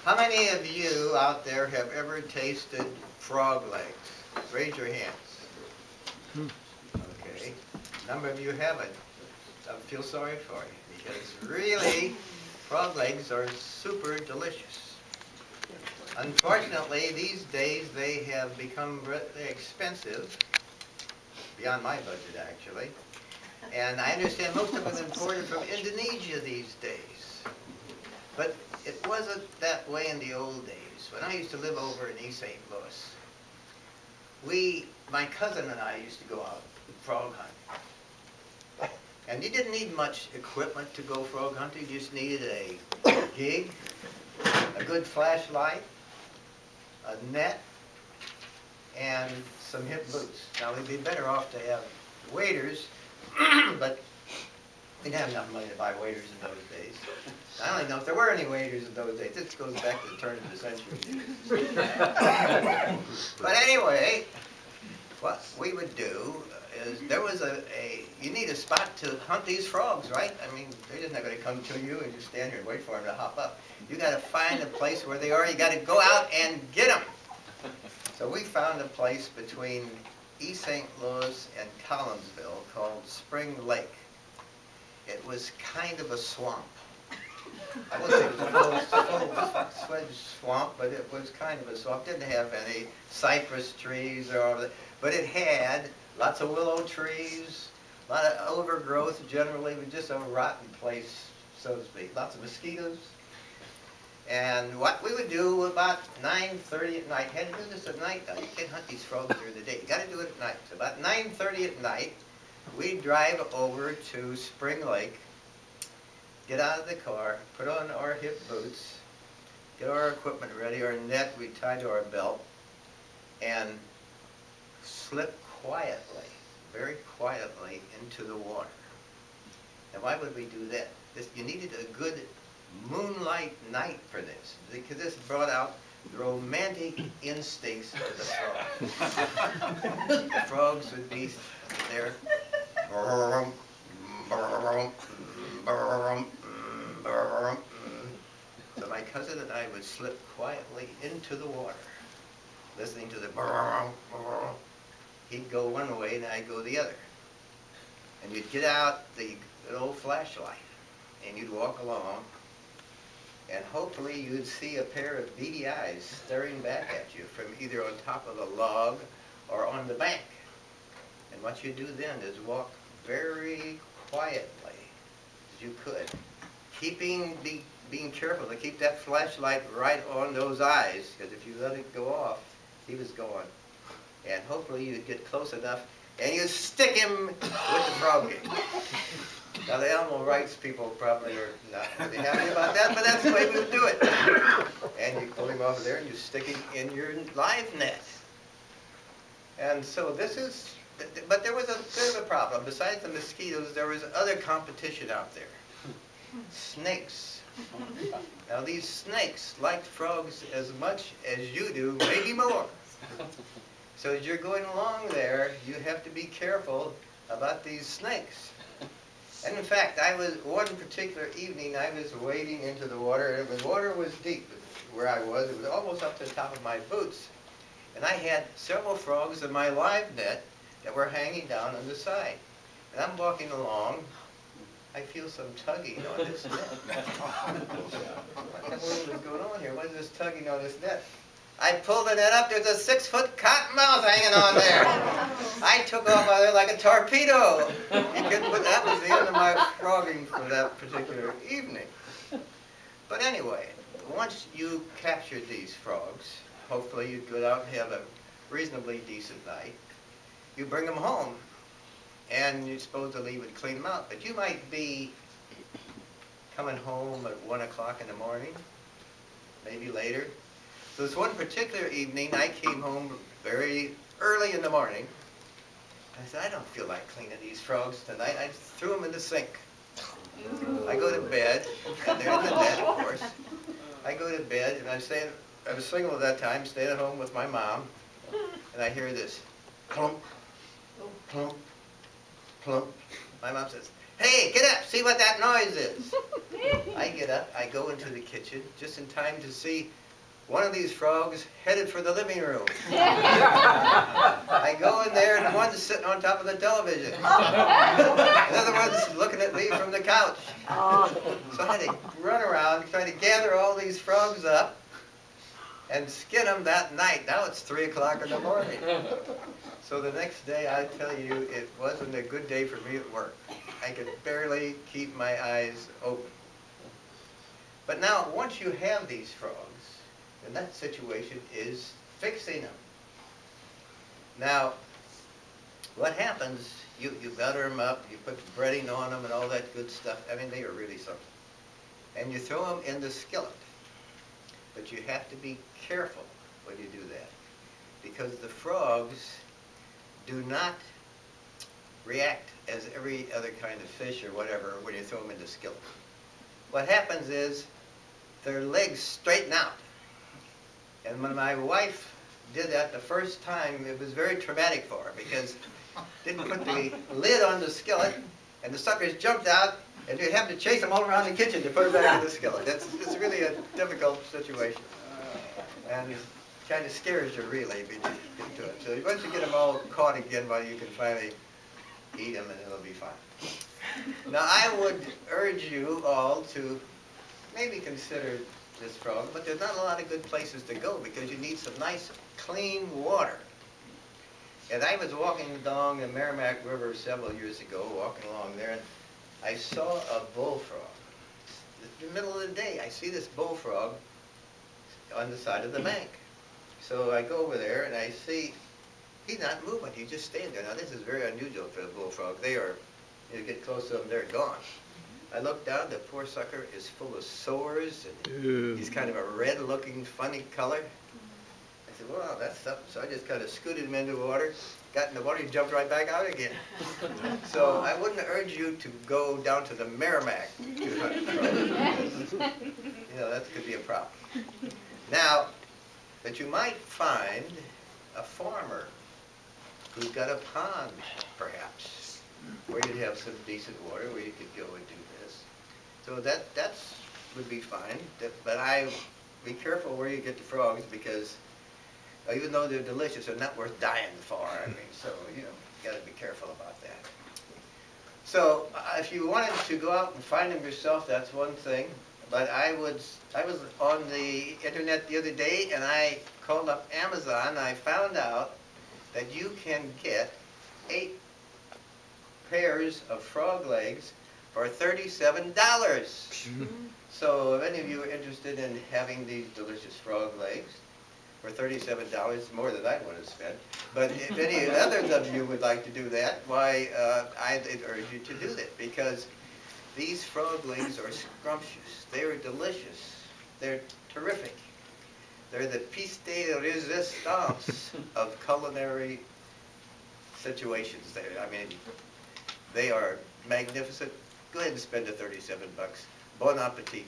How many of you out there have ever tasted frog legs? Raise your hands. Okay. A number of you haven't. I feel sorry for you because really, frog legs are super delicious. Unfortunately, these days they have become really expensive, beyond my budget actually. And I understand most of them imported from Indonesia these days. But it wasn't that way in the old days. When I used to live over in East St. Louis, my cousin and I used to go out frog hunting. And you didn't need much equipment to go frog hunting. You just needed a gig, a good flashlight, a net, and some hip boots. Now, we'd be better off to have waders, but we didn't have enough money to buy waders in those days. I don't even know if there were any waders in those days. This goes back to the turn of the century. But anyway, what we would do is there was you need a spot to hunt these frogs, right? I mean, they're just not going to come to you and just stand here and wait for them to hop up. You got to find a place where they are. You got to go out and get them. So we found a place between East St. Louis and Collinsville called Spring Lake. It was kind of a swamp. I wouldn't say it was a full-fledged swamp, but it was kind of a swamp. It didn't have any cypress trees or all that, but it had lots of willow trees, a lot of overgrowth generally. It was just a rotten place, so to speak. Lots of mosquitoes. And what we would do about 9:30 at night, had to do this at night. Now, you can't hunt these frogs during the day. You got to do it at night. So about 9:30 at night, we'd drive over to Spring Lake, get out of the car, put on our hip boots, get our equipment ready, our net we tied to our belt, and slip quietly, very quietly into the water. Now, why would we do that? You needed a good moonlight night for this, because this brought out the romantic instincts of the frog. The frogs would be there. So my cousin and I would slip quietly into the water, listening to the he'd go one way and I'd go the other. And you'd get out the old flashlight and you'd walk along, and hopefully you'd see a pair of beady eyes staring back at you from either on top of a log or on the bank. And what you do then is walk very quietly as you could, being careful to keep that flashlight right on those eyes, because if you let it go off, he was gone. And hopefully you'd get close enough and you'd stick him with the frog gate. Now, the animal rights people probably are not really happy about that, but that's the way we would do it. And you pull him off there and you stick him in your live net. And so this is, but there was a bit of a problem. Besides the mosquitoes, there was other competition out there. Snakes. Now, these snakes liked frogs as much as you do, maybe more. So as you're going along there, you have to be careful about these snakes. And in fact, one particular evening, I was wading into the water, and the water was deep where I was. It was almost up to the top of my boots. And I had several frogs in my live net that were hanging down on the side. And I'm walking along. I feel some tugging on this net. What the world is going on here? What is this tugging on this net? I pulled the net up. There's a 6-foot cottonmouth hanging on there. I took off out of there like a torpedo. That was the end of my frogging for that particular evening. But anyway, once you captured these frogs, hopefully you'd go out and have a reasonably decent night. You bring them home, and you supposedly would clean them out. But you might be coming home at 1 o'clock in the morning, maybe later. So this one particular evening, I came home very early in the morning. I said, I don't feel like cleaning these frogs tonight. I threw them in the sink. I go to bed, and they're in the net, of course. I go to bed, and I was single at that time, staying at home with my mom, and I hear this plump, plump, plump. My mom says, hey, get up, see what that noise is. I get get up, I go into the kitchen just in time to see one of these frogs headed for the living room. I go in there and one's sitting on top of the television. Another one's looking at me from the couch. So I had to run around trying to gather all these frogs up and skin them that night. Now it's 3 o'clock in the morning. So the next day, I tell you, it wasn't a good day for me at work. I could barely keep my eyes open. But now, once you have these frogs, the next situation is fixing them. Now, what happens, you butter them up, you put the breading on them and all that good stuff. I mean, they are really something. And you throw them in the skillet. But you have to be careful when you do that, because the frogs do not react as every other kind of fish or whatever when you throw them in the skillet. What happens is their legs straighten out. And when my wife did that the first time, it was very traumatic for her, because didn't put the lid on the skillet, and the suckers jumped out, and you'd have to chase them all around the kitchen to put them back in the skillet. It's really a difficult situation. And it kind of scares you, really, if you get into it. So once you get them all caught again, well, you can finally eat them, and it'll be fine. Now, I would urge you all to maybe consider this frog, but there's not a lot of good places to go, because you need some nice, clean water. And I was walking along the Merrimack River several years ago, walking along there, and I saw a bullfrog. In the middle of the day, I see this bullfrog on the side of the bank. So I go over there, and I see he's not moving. He's just standing there. Now, this is very unusual for a bullfrog. They are, you get close to them, they're gone. I look down, the poor sucker is full of sores, and he's kind of a red-looking, funny color. I said, well, that's something. So I just kind of scooted him into the water, got in the water, he jumped right back out again. So I wouldn't urge you to go down to the Merrimack to hunt frogs, because, you know, that could be a problem. Now, but you might find a farmer who's got a pond, perhaps, where you'd have some decent water where you could go and do this. So that would be fine, but be careful where you get the frogs, because even though they're delicious, they're not worth dying for. I mean, so, you know, you got to be careful about that. So if you wanted to go out and find them yourself, that's one thing. But I was on the internet the other day, and I called up Amazon, and I found out that you can get 8 pairs of frog legs for $37. So if any of you are interested in having these delicious frog legs for $37, more than I would have spent. But if any others of you would like to do that, why, I'd urge you to do that, because these frog legs are scrumptious. They are delicious. They're terrific. They're the piece de resistance of culinary situations there. I mean, they are magnificent. Go ahead and spend the $37. Bon appetit.